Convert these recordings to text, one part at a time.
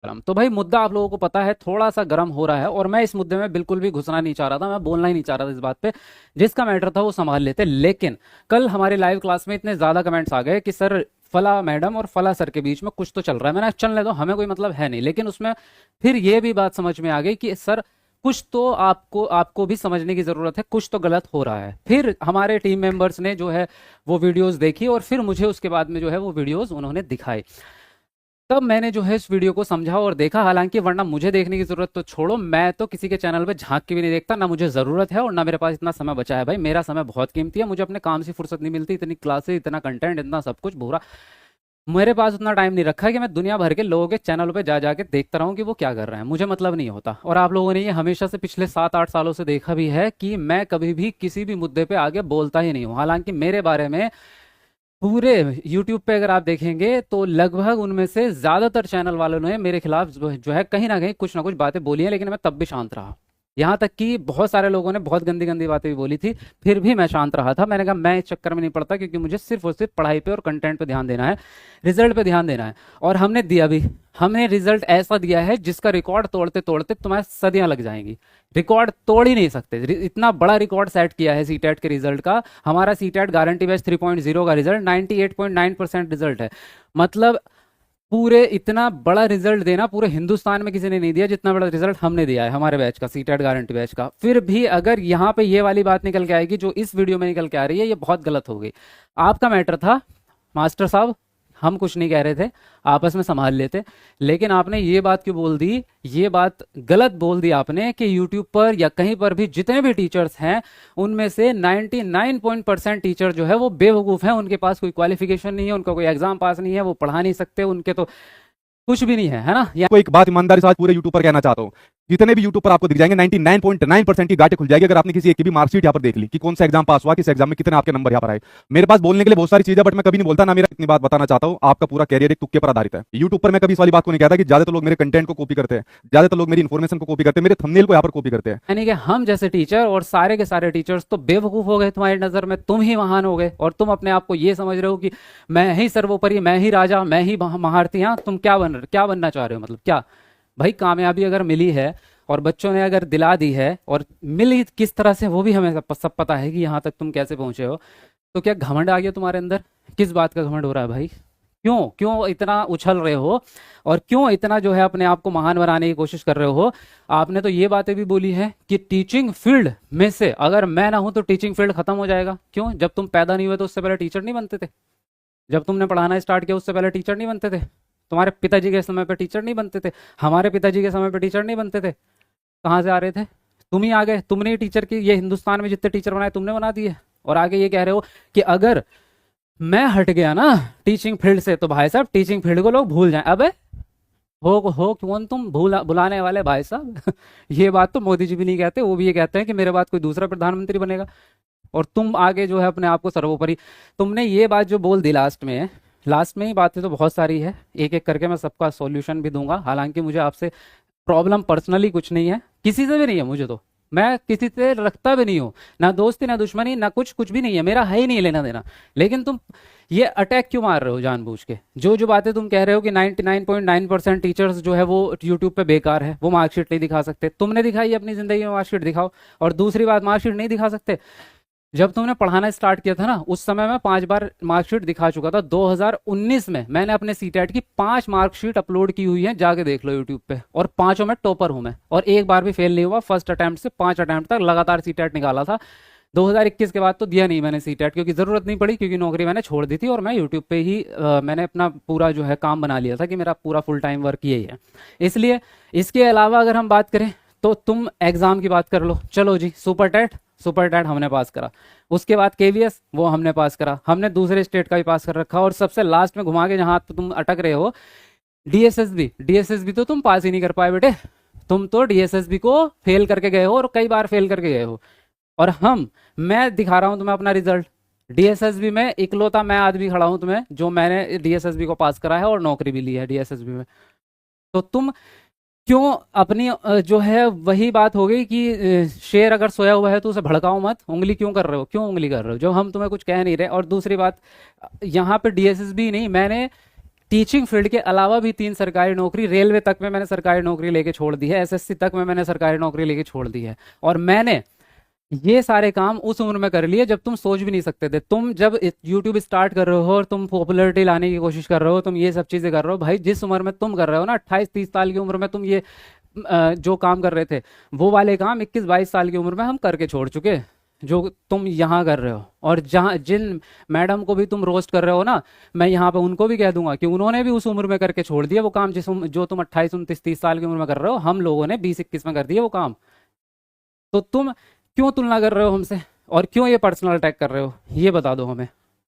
गरम। तो भाई मुद्दा आप लोगों को पता है थोड़ा सा गर्म हो रहा है, और मैं इस मुद्दे में बिल्कुल भी घुसना नहीं चाह रहा था, मैं बोलना ही नहीं चाह रहा था इस बात पे। जिसका मैटर था वो संभाल लेते, लेकिन कल हमारे लाइव क्लास में इतने ज़्यादा कमेंट्स आ गए कि सर फला मैडम और फला सर के बीच में कुछ तो चल रहा है। मैंने कहा, चलने दो, हमें कोई मतलब है नहीं। लेकिन उसमें फिर ये भी बात समझ में आ गई कि सर कुछ तो आपको आपको भी समझने की ज़रूरत है, कुछ तो गलत हो रहा है। फिर हमारे टीम मेंबर्स ने जो है वो वीडियोस देखी, और फिर मुझे उसके बाद में जो है वो वीडियोस उन्होंने दिखाई। तब मैंने जो है इस वीडियो को समझा और देखा, हालांकि वरना मुझे देखने की जरूरत तो छोड़ो, मैं तो किसी के चैनल पे झांक के भी नहीं देखता, ना मुझे जरूरत है और ना मेरे पास इतना समय बचा है। भाई मेरा समय बहुत कीमती है, मुझे अपने काम से फुर्सत नहीं मिलती, इतनी क्लासेस, इतना कंटेंट, इतना सब कुछ पूरा, मेरे पास उतना टाइम नहीं रखा है कि मैं दुनिया भर के लोगों के चैनल पे जा जाके देखता रहूं कि वो क्या कर रहे हैं। मुझे मतलब नहीं होता। और आप लोगों ने ये हमेशा से पिछले 7-8 सालों से देखा भी है कि मैं कभी भी किसी भी मुद्दे पे आगे बोलता ही नहीं हूँ। हालांकि मेरे बारे में पूरे यूट्यूब पे अगर आप देखेंगे तो लगभग उनमें से ज्यादातर चैनल वालों ने मेरे खिलाफ जो है कहीं ना कहीं कुछ ना कुछ बातें बोली हैं, लेकिन मैं तब भी शांत रहा। यहाँ तक कि बहुत सारे लोगों ने बहुत गंदी गंदी बातें भी बोली थी, फिर भी मैं शांत रहा था। मैंने कहा मैं इस चक्कर में नहीं पड़ता, क्योंकि मुझे सिर्फ और सिर्फ पढ़ाई पे और कंटेंट पे ध्यान देना है, रिजल्ट पे ध्यान देना है। और हमने दिया भी, हमने रिजल्ट ऐसा दिया है जिसका रिकॉर्ड तोड़ते तोड़ते तुम्हारे सदियां लग जाएंगी। रिकॉर्ड तोड़ ही नहीं सकते, इतना बड़ा रिकॉर्ड सेट किया है सीटेट के रिजल्ट का। हमारा सीटेट गारंटी बेस 3.0 का रिजल्ट 98.9% रिजल्ट है। मतलब पूरे इतना बड़ा रिजल्ट देना पूरे हिंदुस्तान में किसी ने नहीं दिया जितना बड़ा रिजल्ट हमने दिया है हमारे बैच का, सीटेट गारंटी बैच का। फिर भी अगर यहाँ पे ये वाली बात निकल के आएगी जो इस वीडियो में निकल के आ रही है, ये बहुत गलत हो गई। आपका मैटर था मास्टर साहब, हम कुछ नहीं कह रहे थे, आपस में संभाल लेते। लेकिन आपने ये बात क्यों बोल दी, ये बात गलत बोल दी आपने कि यूट्यूब पर या कहीं पर भी जितने भी टीचर्स हैं उनमें से 99% टीचर जो है वो बेवकूफ़ हैं, उनके पास कोई क्वालिफिकेशन नहीं है, उनका कोई एग्जाम पास नहीं है, वो पढ़ा नहीं सकते, उनके तो कुछ भी नहीं है ना। को एक बात ईमानदारी से आज पूरे यूट्यूब पर कहना चाहता हूं, जितने भी यूट्यूब पर आपको दिख जाएंगे 99.9% की गांठें खुल जाएगी अगर आपने किसी एक की भी मार्कशीट यहां पर देख ली कि कौन सा एग्जाम पास हुआ, किस एग्जाम में कितने आपके नंबर यहां पर आए। मेरे पास बोलने के लिए बहुत सारी चीजें, बट मैं कभी नहीं बोलता ना। मेरा इतनी बात बताना चाहता हूं, आपका पूरा कैरियर एक तुक्के पर आधारित है। यूट्यूब पर मैं कभी इस वाली बात को नहीं कहता कि ज्यादातर लोग मेरे कंटेंट को कॉपी करते हैं, ज्यादातर लोग मेरी इन्फॉर्मेशन को कॉपी करते हैं, मेरे थंबनेल को यहां पर कॉपी करते हैं। यानी कि हम जैसे टीचर और सारे के सारे टीचर्स तो बेवकूफ हो गए तुम्हारी नजर में, तुम ही महान हो गए, और तुम अपने आप को ये समझ रहे हो कि मैं ही सर्वोपरि, मैं ही राजा, मैं ही महारथी। हाँ, तुम क्या बनना चाह रहे हो, मतलब क्या? भाई कामयाबी अगर मिली है और बच्चों ने अगर दिला दी है, और मिली किस तरह से वो भी हमें सब पता है कि यहाँ तक तुम कैसे पहुंचे हो, तो क्या घमंड आ गया तुम्हारे अंदर? किस बात का घमंड हो रहा है भाई? क्यों क्यों इतना उछल रहे हो, और क्यों इतना जो है अपने आप को महान बनाने की कोशिश कर रहे हो? आपने तो ये बातें भी बोली है कि टीचिंग फील्ड में से अगर मैं ना हूं तो टीचिंग फील्ड खत्म हो जाएगा। क्यों? जब तुम पैदा नहीं हुए तो उससे पहले टीचर नहीं बनते थे? जब तुमने पढ़ाना स्टार्ट किया उससे पहले टीचर नहीं बनते थे? तुम्हारे पिताजी के समय पे टीचर नहीं बनते थे? हमारे पिताजी के समय पे टीचर नहीं बनते थे? कहाँ से आ रहे थे? तुम ही आ गए, तुमने ही टीचर की, ये हिंदुस्तान में जितने टीचर बनाए तुमने बना दिए। और आगे ये कह रहे हो कि अगर मैं हट गया ना टीचिंग फील्ड से तो भाई साहब टीचिंग फील्ड को लोग भूल जाएं। अबे हो कौन तुम बुलाने वाले भाई साहब? ये बात तो मोदी जी भी नहीं कहते, वो भी ये कहते हैं कि मेरे बाद कोई दूसरा प्रधानमंत्री बनेगा, और तुम आगे जो है अपने आप को सर्वोपरि। तुमने ये बात जो बोल दी लास्ट में ही, बातें तो बहुत सारी है, एक एक करके मैं सबका सॉल्यूशन भी दूंगा। हालांकि मुझे आपसे प्रॉब्लम पर्सनली कुछ नहीं है, किसी से भी नहीं है मुझे, तो मैं किसी से रखता भी नहीं हूँ, ना दोस्ती ना दुश्मनी ना कुछ, कुछ भी नहीं है, मेरा है ही नहीं लेना देना। लेकिन तुम ये अटैक क्यों मार रहे हो जानबूझ के? जो जो बातें तुम कह रहे हो कि 99.9% टीचर्स जो है वो यूट्यूब पे बेकार है, वो मार्कशीट नहीं दिखा सकते, तुमने दिखाई अपनी जिंदगी में, मार्कशीट दिखाओ। और दूसरी बात, मार्कशीट नहीं दिखा सकते, जब तुमने पढ़ाना स्टार्ट किया था ना उस समय मैं 5 बार मार्कशीट दिखा चुका था। 2019 में मैंने अपने सीटेट की 5 मार्कशीट अपलोड की हुई है, जाके देख लो यूट्यूब पे, और पांचों में टॉपर हूं मैं, और एक बार भी फेल नहीं हुआ। फर्स्ट अटेम्प्ट से 5 अटेम्प्ट तक लगातार सीटेट निकाला था। 2021 के बाद तो दिया नहीं मैंने सीटेट, क्योंकि ज़रूरत नहीं पड़ी, क्योंकि नौकरी मैंने छोड़ दी थी, और मैं यूट्यूब पे ही मैंने अपना पूरा जो है काम बना लिया था कि मेरा पूरा फुल टाइम वर्क यही है। इसलिए इसके अलावा अगर हम बात करें तो तुम एग्ज़ाम की बात कर लो। चलो जी, सुपर टेट हमने पास करा, उसके बाद केवीएस वो हमने पास करा, हमने दूसरे स्टेट का भी पास कर रखा, और सबसे लास्ट में घुमा के जहाँ तुम अटक रहे हो, डीएसएसबी तो तुम पास ही नहीं कर पाए बेटे। तुम तो डीएसएसबी को फेल करके गए हो, और कई बार फेल करके गए हो। और मैं दिखा रहा हूं तुम्हें अपना रिजल्ट, डीएसएसबी में इकलौता मैं आदमी खड़ा हूं तुम्हें जो मैंने डीएसएसबी को पास करा है और नौकरी भी ली है डीएसएसबी में। तो तुम क्यों अपनी जो है वही बात हो गई कि शेर अगर सोया हुआ है तो उसे भड़काओ मत, उंगली क्यों कर रहे हो, क्यों उंगली कर रहे हो, जो हम तुम्हें कुछ कह नहीं रहे। और दूसरी बात, यहाँ पे डीएसएसबी नहीं, मैंने टीचिंग फील्ड के अलावा भी 3 सरकारी नौकरी, रेलवे तक में मैंने सरकारी नौकरी लेके छोड़ दी है, एसएससी तक में मैंने सरकारी नौकरी लेके छोड़ दी है। और मैंने ये सारे काम उस उम्र में कर लिए जब तुम सोच भी नहीं सकते थे। तुम जब यूट्यूब स्टार्ट कर रहे हो और तुम पॉपुलैरिटी लाने की कोशिश कर रहे हो, तुम ये सब चीज़ें कर रहे हो, भाई जिस उम्र में तुम कर रहे हो ना, 28-30 साल की उम्र में तुम ये जो काम कर रहे थे, वो वाले काम 21-22 साल की उम्र में हम करके छोड़ चुके, जो तुम यहाँ कर रहे हो। और जहाँ जिन मैडम को भी तुम रोस्ट कर रहे हो ना, मैं यहाँ पे उनको भी कह दूंगा कि उन्होंने भी उस उम्र में करके छोड़ दिया वो काम जो तुम 28-29-30 साल की उम्र में कर रहे हो, हम लोगों ने 20-21 में कर दिया वो काम। तो तुम क्यों तुलना कर रहे हो हमसे, और क्यों ये पर्सनल अटैक कर रहे हो, ये बता दो हमें।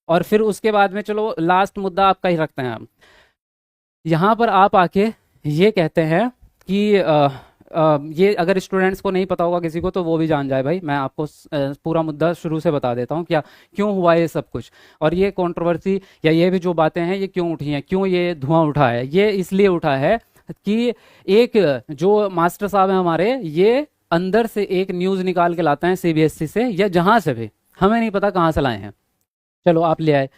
और फिर उसके बाद में चलो लास्ट मुद्दा आपका ही रखते हैं हम। यहाँ पर आप आके ये कहते हैं कि ये अगर स्टूडेंट्स को नहीं पता होगा किसी को तो वो भी जान जाए भाई, मैं आपको पूरा मुद्दा शुरू से बता देता हूँ क्या क्यों हुआ ये सब कुछ। और ये कंट्रोवर्सी या ये भी जो बातें हैं ये क्यों उठी हैं, क्यों ये धुआं उठा है, ये इसलिए उठा है कि एक जो मास्टर साहब हैं हमारे, ये अंदर से एक न्यूज़ निकाल के लाते हैं सीबीएसई से या जहाँ से भी, हमें नहीं पता कहाँ से लाए हैं, चलो आप ले आए,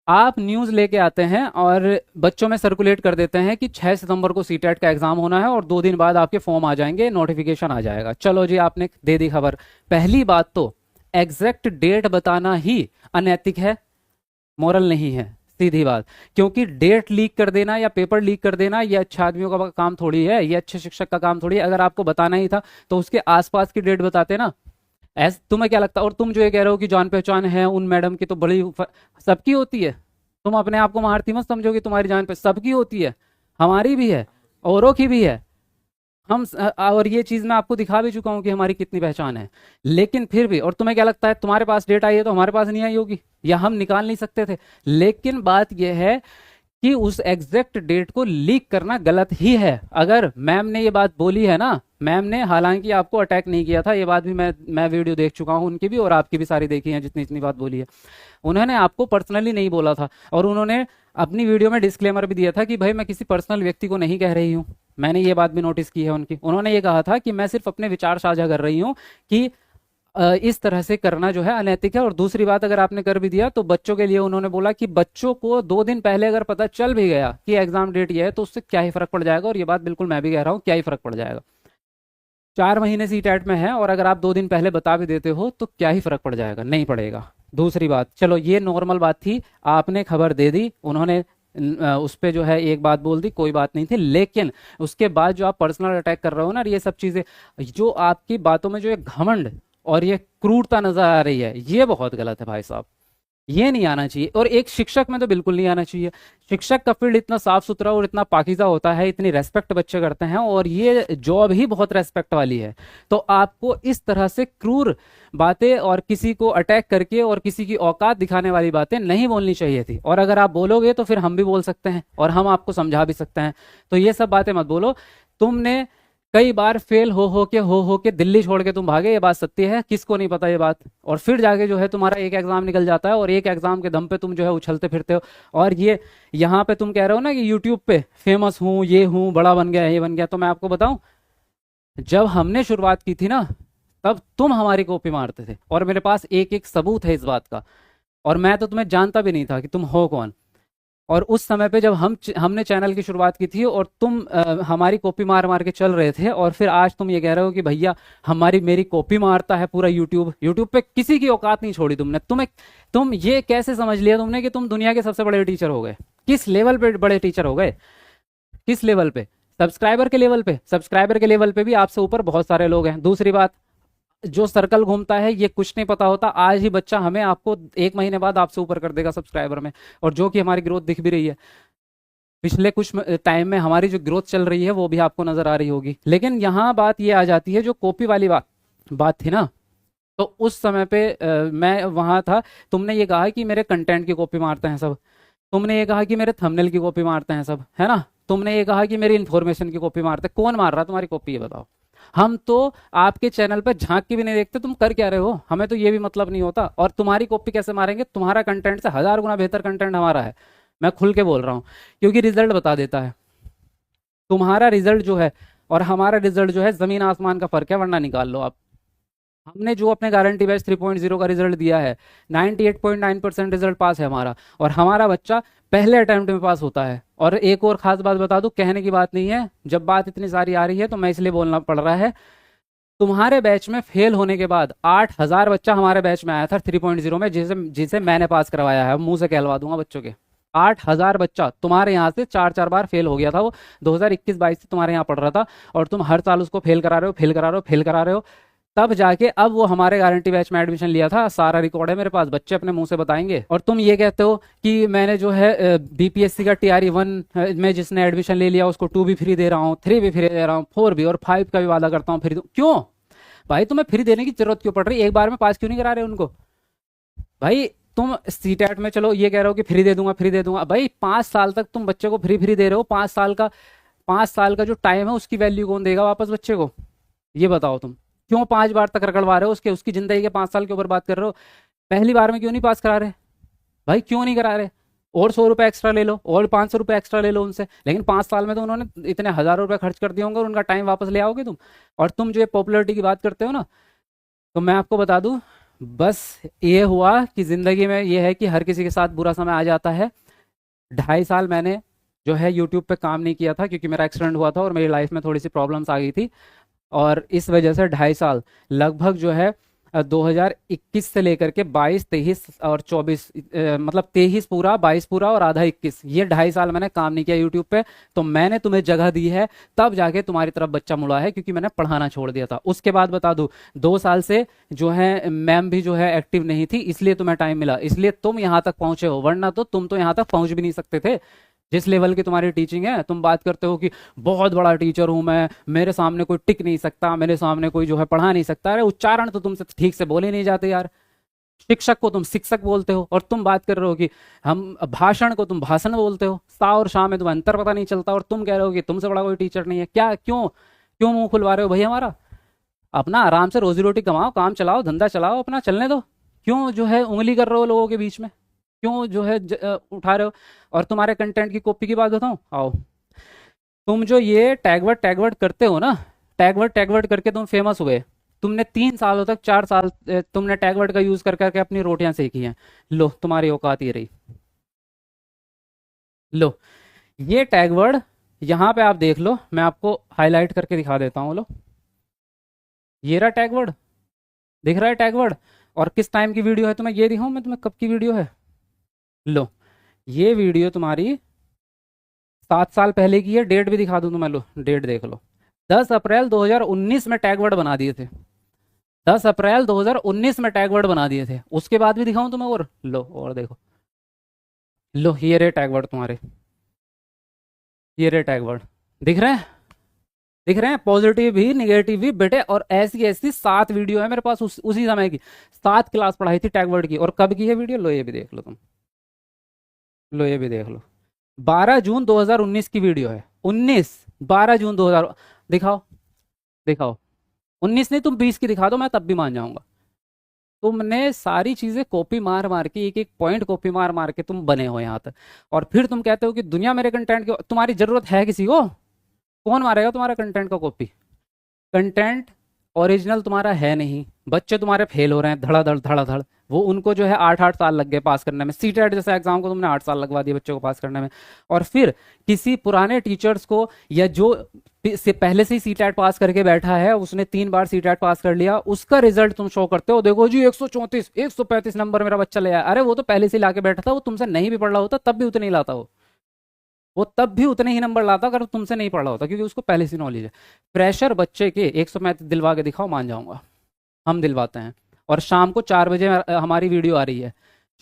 आप न्यूज़ लेके आते हैं और बच्चों में सर्कुलेट कर देते हैं कि 6 सितंबर को सीटेट का एग्जाम होना है और 2 दिन बाद आपके फॉर्म आ जाएंगे, नोटिफिकेशन आ जाएगा। चलो जी, आपने दे दी खबर। पहली बात तो एग्जैक्ट डेट बताना ही अनैतिक है, मॉरल नहीं है, सीधी बात। क्योंकि डेट लीक कर देना या पेपर लीक कर देना ये अच्छे आदमियों का काम थोड़ी है, ये अच्छे शिक्षक का काम थोड़ी है। अगर आपको बताना ही था तो उसके आसपास की डेट बताते ना। ऐसा तुम्हें क्या लगता है? और तुम जो ये कह रहे हो कि जान पहचान है उन मैडम की, तो बड़ी सबकी होती है। तुम अपने आप को महारती मत समझो कि तुम्हारी जान पे सबकी होती है, हमारी भी है, औरों की भी है। हम और ये चीज़ मैं आपको दिखा भी चुका हूँ कि हमारी कितनी पहचान है। लेकिन फिर भी, और तुम्हें क्या लगता है तुम्हारे पास डेट आई है तो हमारे पास नहीं आई होगी, या हम निकाल नहीं सकते थे? लेकिन बात यह है कि उस एग्जैक्ट डेट को लीक करना गलत ही है। अगर मैम ने ये बात बोली है ना, मैम ने हालांकि आपको अटैक नहीं किया था, ये बात भी मैं वीडियो देख चुका हूँ उनकी भी, और आपकी भी सारी देखी है जितनी इतनी बात बोली है। उन्होंने आपको पर्सनली नहीं बोला था, और उन्होंने अपनी वीडियो में डिस्क्लेमर भी दिया था कि भाई मैं किसी पर्सनल व्यक्ति को नहीं कह रही हूँ। मैंने ये बात भी नोटिस की है उनकी। उन्होंने ये कहा था कि मैं सिर्फ अपने विचार साझा कर रही हूँ कि इस तरह से करना जो है अनैतिक है। और दूसरी बात, अगर आपने कर भी दिया तो बच्चों के लिए उन्होंने बोला कि बच्चों को 2 दिन पहले अगर पता चल भी गया कि एग्जाम डेट ये है तो उससे क्या ही फर्क पड़ जाएगा। और ये बात बिल्कुल मैं भी कह रहा हूँ, क्या ही फर्क पड़ जाएगा। 4 महीने सीटेट में है और अगर आप 2 दिन पहले बता भी देते हो तो क्या ही फर्क पड़ जाएगा, नहीं पड़ेगा। दूसरी बात, चलो ये नॉर्मल बात थी, आपने खबर दे दी, उन्होंने उस पर जो है एक बात बोल दी, कोई बात नहीं थी। लेकिन उसके बाद जो आप पर्सनल अटैक कर रहे हो ना, ये सब चीज़ें, जो आपकी बातों में जो एक घमंड और ये क्रूरता नजर आ रही है, ये बहुत गलत है भाई साहब, ये नहीं आना चाहिए। और एक शिक्षक में तो बिल्कुल नहीं आना चाहिए। शिक्षक का फील्ड इतना साफ सुथरा और इतना पाकीज़ा होता है, इतनी रेस्पेक्ट बच्चे करते हैं, और ये जॉब ही बहुत रेस्पेक्ट वाली है। तो आपको इस तरह से क्रूर बातें और किसी को अटैक करके और किसी की औकात दिखाने वाली बातें नहीं बोलनी चाहिए थी। और अगर आप बोलोगे तो फिर हम भी बोल सकते हैं और हम आपको समझा भी सकते हैं। तो ये सब बातें मत बोलो। तुमने कई बार फेल हो के दिल्ली छोड़ के तुम भागे, ये बात सत्य है, किसको नहीं पता ये बात। और फिर जाके जो है तुम्हारा एक एग्जाम निकल जाता है और एक एग्जाम के दम पे तुम जो है उछलते फिरते हो। और ये यहाँ पे तुम कह रहे हो ना कि यूट्यूब पे फेमस हूँ, ये हूँ, बड़ा बन गया, ये बन गया। तो मैं आपको बताऊं, जब हमने शुरुआत की थी ना, तब तुम हमारी कॉपी मारते थे और मेरे पास एक एक सबूत है इस बात का। और मैं तो तुम्हें जानता भी नहीं था कि तुम हो कौन। और उस समय पे जब हमने चैनल की शुरुआत की थी और तुम हमारी कॉपी मार मार के चल रहे थे, और फिर आज तुम ये कह रहे हो कि भैया मेरी कॉपी मारता है पूरा यूट्यूब पे किसी की औकात नहीं छोड़ी तुमने। तुम ये कैसे समझ लिया तुमने कि तुम दुनिया के सबसे बड़े टीचर हो गए? किस लेवल पे बड़े टीचर हो गए? किस लेवल पे? सब्सक्राइबर के लेवल पे? सब्सक्राइबर के लेवल पे भी आपसे ऊपर बहुत सारे लोग हैं। दूसरी बात, जो सर्कल घूमता है ये कुछ नहीं पता होता। आज ही बच्चा हमें आपको 1 महीने बाद आपसे ऊपर कर देगा सब्सक्राइबर में, और जो कि हमारी ग्रोथ दिख भी रही है। पिछले कुछ टाइम में हमारी जो ग्रोथ चल रही है वो भी आपको नजर आ रही होगी। लेकिन यहाँ बात ये आ जाती है, जो कॉपी वाली बात थी ना, तो उस समय पे मैं वहाँ था। तुमने ये कहा कि मेरे कंटेंट की कॉपी मारते हैं सब, तुमने ये कहा कि मेरे थंबनेल की कॉपी मारते हैं सब, है ना? तुमने ये कहा कि मेरी इन्फॉर्मेशन की कॉपी मारते हैं। कौन मार रहा है तुम्हारी कॉपी, ये बताओ। हम तो आपके चैनल पर झांक के भी नहीं देखते तुम कर क्या रहे हो, हमें तो ये भी मतलब नहीं होता। और तुम्हारी कॉपी कैसे मारेंगे? तुम्हारा कंटेंट से 1000 गुना बेहतर कंटेंट हमारा है, मैं खुल के बोल रहा हूँ, क्योंकि रिजल्ट बता देता है। तुम्हारा रिजल्ट जो है और हमारा रिजल्ट जो है, जमीन आसमान का फर्क है, वरना निकाल लो आप। हमने जो अपने गारंटी बैच 3.0 का रिजल्ट दिया है, 98.9% रिजल्ट पास है हमारा, और हमारा बच्चा पहले अटेम्प्ट में पास होता है। और एक और खास बात बता दूं, कहने की बात नहीं है, जब बात इतनी सारी आ रही है तो मैं इसलिए बोलना पड़ रहा है, तुम्हारे बैच में फेल होने के बाद 8,000 बच्चा हमारे बैच में आया था 3.0 में, जिसे जिसे मैंने पास करवाया है, मुंह से कहलवा दूंगा बच्चों के। 8,000 बच्चा तुम्हारे यहाँ से 4-4 बार फेल हो गया था, वो 2021-22 से तुम्हारे यहाँ पढ़ रहा था, और तुम हर साल उसको फेल करा रहे हो, फेल करा रहे हो, फेल करा रहे हो। तब जाके अब वो हमारे गारंटी बैच में एडमिशन लिया था, सारा रिकॉर्ड है मेरे पास, बच्चे अपने मुंह से बताएंगे। और तुम ये कहते हो कि मैंने जो है बीपीएससी का टीआरई 1 में जिसने एडमिशन ले लिया उसको 2 भी फ्री दे रहा हूँ, 3 भी फ्री दे रहा हूँ, 4 भी, और 5 का भी वादा करता हूँ फ्री दूँ। क्यों भाई, तुम्हें फ्री देने की जरूरत क्यों पड़ रही है? एक बार में पास क्यों नहीं करा रहे उनको भाई? तुम सीटेट में चलो ये कह रहे हो कि फ्री दे दूंगा, फ्री दे दूंगा, भाई 5 साल तक तुम बच्चे को फ्री फ्री दे रहे हो। 5 साल का जो टाइम है उसकी वैल्यू कौन देगा वापस बच्चे को? ये बताओ तुम क्यों 5 बार तक रगड़वा रहे हो उसकी जिंदगी के 5 साल के ऊपर बात कर रहे हो? पहली बार में क्यों नहीं पास करा रहे भाई? क्यों नहीं करा रहे? और 100 रुपए एक्स्ट्रा ले लो, और 500 रुपए एक्स्ट्रा ले लो उनसे, लेकिन 5 साल में तो उन्होंने इतने हजारों रुपए खर्च कर दिए होंगे, और उनका टाइम वापस ले आओगे तुम? और तुम जो ये पॉपुलैरिटी की बात करते हो ना, तो मैं आपको बता दूं, बस ये हुआ कि जिंदगी में ये है कि हर किसी के साथ बुरा समय आ जाता है। 2.5 साल मैंने जो है यूट्यूब पे काम नहीं किया था, क्योंकि मेरा एक्सीडेंट हुआ था और मेरी लाइफ में थोड़ी सी प्रॉब्लम्स आ गई थी, और इस वजह से 2.5 साल लगभग जो है 2021 से लेकर के 22, 23 और 24, मतलब 23 पूरा, 22 पूरा और आधा 21, ये 2.5 साल मैंने काम नहीं किया यूट्यूब पे। तो मैंने तुम्हें जगह दी है, तब जाके तुम्हारी तरफ बच्चा मुड़ा है, क्योंकि मैंने पढ़ाना छोड़ दिया था। उसके बाद बता दूं, 2 साल से जो है मैम भी जो है एक्टिव नहीं थी, इसलिए तुम्हें टाइम मिला, इसलिए तुम यहाँ तक पहुंचे हो, वरना तो तुम तो यहाँ तक पहुंच भी नहीं सकते थे। जिस लेवल की तुम्हारी टीचिंग है, तुम बात करते हो कि बहुत बड़ा टीचर हूं मैं, मेरे सामने कोई टिक नहीं सकता, मेरे सामने कोई जो है पढ़ा नहीं सकता। अरे उच्चारण तो तुमसे ठीक से बोले नहीं जाते यार। शिक्षक को तुम शिक्षक बोलते हो, और तुम बात कर रहे हो कि हम भाषण को तुम भाषण बोलते हो। सा और शाह में तुम्हें अंतर पता नहीं चलता, और तुम कह रहे हो कि तुमसे बड़ा कोई टीचर नहीं है। क्या, क्यों क्यों मुंह खुलवा रहे हो भाई हमारा? अपना आराम से रोजी रोटी कमाओ, काम चलाओ, धंधा चलाओ, अपना चलने दो। क्यों जो है उंगली कर रहे हो लोगों के बीच में? क्यों जो है उठा रहे हो? और तुम्हारे कंटेंट की कॉपी की बात बताऊं, आओ, तुम जो ये टैगवर्ड करते हो ना, टैगवर्ड करके तुम फेमस हुए। तुमने 3 सालों तक, 4 साल तुमने टैगवर्ड का यूज कर करके अपनी रोटियां सेकी हैं। लो तुम्हारी औकात ये रही। लो ये टैगवर्ड यहाँ पे आप देख लो, मैं आपको हाईलाइट करके दिखा देता हूँ। लो ये रहा टैगवर्ड, दिख रहा है टैगवर्ड? और किस टाइम की वीडियो है तुम्हें ये दिखाऊं मैं तुम्हें, कब की वीडियो है? लो ये वीडियो तुम्हारी 7 साल पहले की है, डेट भी दिखा दूं तुम्हें, लो डेट देख लो, 10 अप्रैल 2019 में टैगवर्ड बना दिए थे। 10 अप्रैल 2019 में टैगवर्ड बना दिए थे। उसके बाद भी दिखाऊं तुम्हें? और लो और देखो, लो ये रे टैगवर्ड तुम्हारे, ये रे टैगवर्ड, दिख रहे हैं? दिख रहे हैं? पॉजिटिव भी निगेटिव भी बेटे, और ऐसी ऐसी 7 वीडियो है मेरे पास उसी समय की। 7 क्लास पढ़ाई थी टैगवर्ड की, और कब की है वीडियो? लो ये भी देख लो तुम, लो ये भी देख लो, 12 जून 2019 की वीडियो है। 19, 12 जून 2000, दिखाओ दिखाओ। 19 नहीं, तुम 20 की दिखा दो, मैं तब भी मान जाऊंगा। तुमने सारी चीजें कॉपी मार मार के, एक एक पॉइंट कॉपी मार मार के तुम बने हो यहाँ तक, और फिर तुम कहते हो कि दुनिया मेरे कंटेंट की। तुम्हारी जरूरत है किसी को? कौन मारेगा तुम्हारा कंटेंट का कॉपी? कंटेंट ओरिजिनल तुम्हारा है नहीं, बच्चे तुम्हारे फेल हो रहे हैं धड़ाधड़ धड़ाधड़। वो उनको जो है 8-8 साल लग गए पास करने में। सीटेट जैसे एग्जाम को तुमने 8 साल लगवा दिए बच्चों को पास करने में, और फिर किसी पुराने टीचर्स को, या जो से पहले से ही सीटेट पास करके बैठा है, उसने 3 बार सीटेट पास कर लिया, उसका रिजल्ट तुम शो करते हो, देखो जी 134 135 नंबर मेरा बच्चा ले आया। अरे वो तो पहले से ही लाके बैठा था, वो तुमसे नहीं भी पढ़ रहा होता तब भी उतने ही लाता, वो तब भी उतने ही नंबर लाता अगर तुमसे नहीं पढ़ रहा होता, क्योंकि उसको पहले से नॉलेज है। प्रेशर बच्चे के 135 दिलवा के दिखाओ, मान जाऊंगा, हम दिलवाते हैं। और शाम को 4 बजे हमारी वीडियो आ रही है,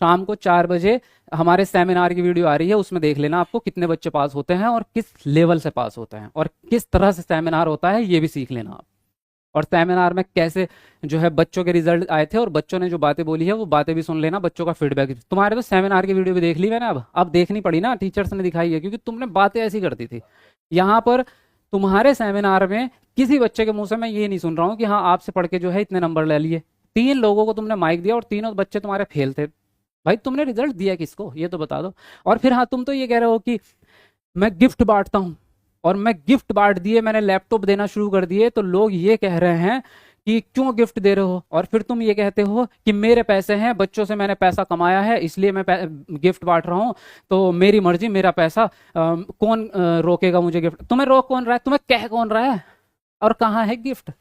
शाम को 4 बजे हमारे सेमिनार की वीडियो आ रही है, उसमें देख लेना आपको कितने बच्चे पास होते हैं, और किस लेवल से पास होते हैं, और किस तरह से सेमिनार होता है ये भी सीख लेना आप। और सेमिनार में कैसे जो है बच्चों के रिजल्ट आए थे, और बच्चों ने जो बातें बोली है वो बातें भी सुन लेना, बच्चों का फीडबैक। तुम्हारे तो सेमिनार की वीडियो भी देख ली मैंने, अब देखनी पड़ी ना, टीचर्स ने दिखाई है, क्योंकि तुमने बातें ऐसी करती थी। यहाँ पर तुम्हारे सेमिनार में किसी बच्चे के मुंह से मैं ये नहीं सुन रहा हूँ कि हाँ आपसे पढ़ के जो है इतने नंबर ले लिए। 3 लोगों को तुमने माइक दिया, और तीनों बच्चे तुम्हारे फेल थे। भाई तुमने रिजल्ट दिया किसको, ये तो बता दो। और फिर हाँ, तुम तो ये कह रहे हो कि मैं गिफ्ट बांटता हूँ, और मैं गिफ्ट बांट दिए, मैंने लैपटॉप देना शुरू कर दिए, तो लोग ये कह रहे हैं कि क्यों गिफ्ट दे रहे हो, और फिर तुम ये कहते हो कि मेरे पैसे हैं, बच्चों से मैंने पैसा कमाया है इसलिए मैं गिफ्ट बांट रहा हूँ, तो मेरी मर्जी, मेरा पैसा, कौन रोकेगा मुझे गिफ्ट? तुम्हें रोक कौन रहा है, तुम्हें कह कौन रहा है? और कहाँ है गिफ्ट?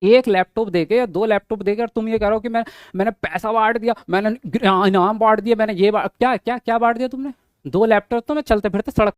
एक लैपटॉप देके या दो लैपटॉप देके और तुम ये कह रहे हो कि मैंने पैसा बांट दिया, मैंने इनाम बांट दिया, मैंने ये क्या क्या क्या बांट दिया तुमने? दो लैपटॉप तो मैं चलते फिरते सड़क